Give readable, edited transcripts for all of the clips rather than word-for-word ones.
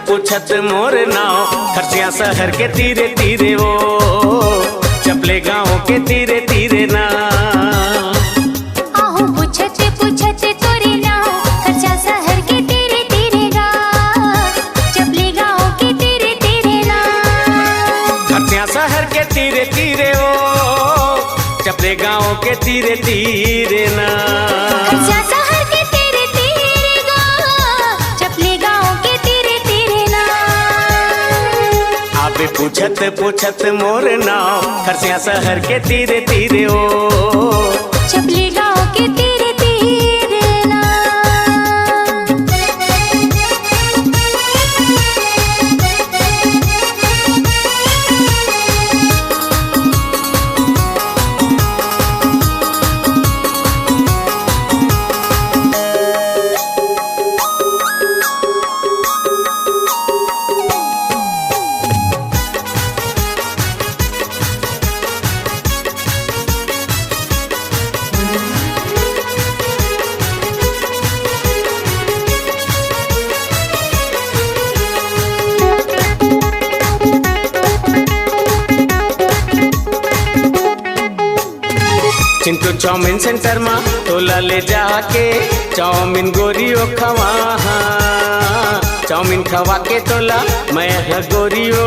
पूछत मोर नाव, खर्चिया शहर के तीरे तीरे वो, चपले गाँव के तीरे तीरे ना। आहू पूछत पूछत तोरे नाव, खर्चा शहर के तीरे तीरे गा, चपले गाँव के तीरे तीरे ना। खर्चिया शहर के तीरे तीरे वो, चपले गाँव के तीरे तीरे ना। खर्चा शहर के तीरे तीरे गा, चपले गाँव के तीरे तीरे ना। आबे पूछत पूछत मोर नाव, खर्चिया शहर के तीरे तीरे ओ, चपले गाँव के तीरे तीरे ना। चिंटू चाउमीन सेंटर मा तोला ले जाके चाउमीन गोरियो खवा, चाउमीन खवा के तोला मैं गोरियो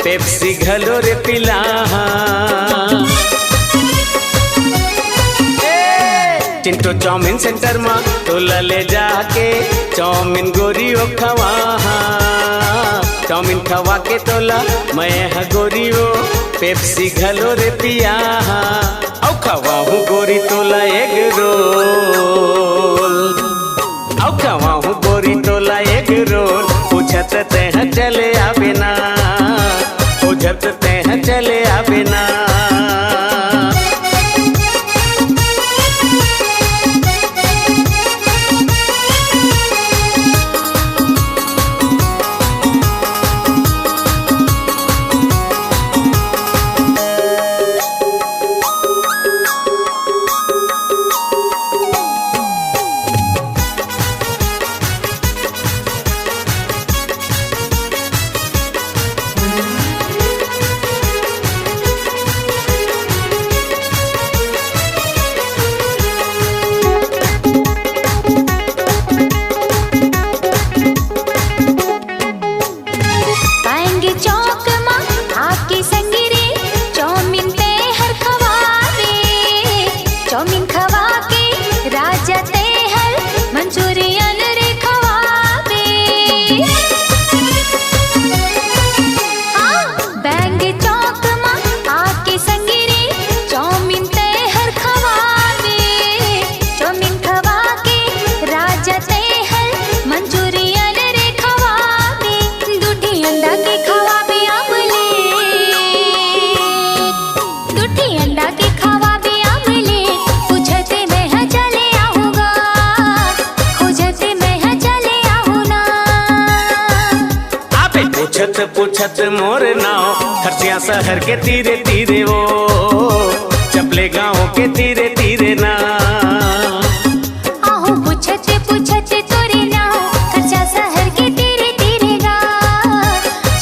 पेप्सी घलो रे पिला। चिंटू चाउमीन सेंटर मा तोला ले जाके चाउमीन गोरियो खवा, चाउमीन खवा के तोला मैं गोरियो पेप्सी घलो रे पिया। औ खवाहू गोरी तोला एग रोल, औ खवाहू गोरी तोला एग रोल, पूछत तेह चले आबे ना, पूछत तेह चले आबे ना। चाउमीन खवा के राजा ते हर मंचूरियन रे खवाबे। बैंग चौक मा आके संगिरे चाउमीन ते हर खवाबे, चाउमीन खवा के राजा ते हर मंचूरियन रे खवाबे। दूठी अंडा के खवाबे आमले, दूठी अंडा के खवाबे आमले, पूछते मैं चले आऊँगा, खोजते मैं चले आऊँ ना। आबे पूछत पूछत मोर नाव, खर्चिया शहर के तीरे तीरे वो, चपले गाँव के तीरे तीरे ना। आहू पूछते पूछते तोरे नाव, खर्चा शहर के तीरे तीरे गा,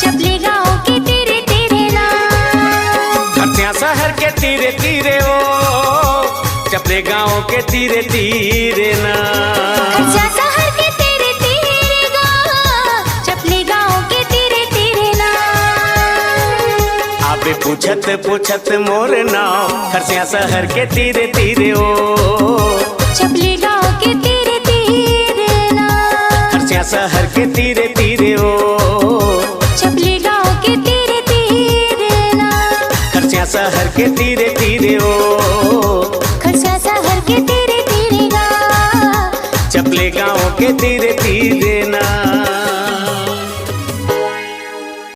चपले गाँव के तीरे तीरे ना। खर्चिया शहर के तीरे तीरे वो, चपले गाँव के तीरे तीरे ना। खर्चा शहर के तीरे तीरे गा, चपले गाँव के तीरे तीरे ना। आबे पूछत पूछत मोर नाव, खर्चिया शहर के तीरे तीरे ओ, चपले गाँव के तीरे तीरे ना। खर्चिया शहर के तीरे तीरे ओ, चपले गाँव के तीरे तीरे ना। खर्चिया शहर के तीरे तीरे ओ, खर्चा शहर के तीरे तीरे गा, चपले गाँव के तीरे तीरे ना।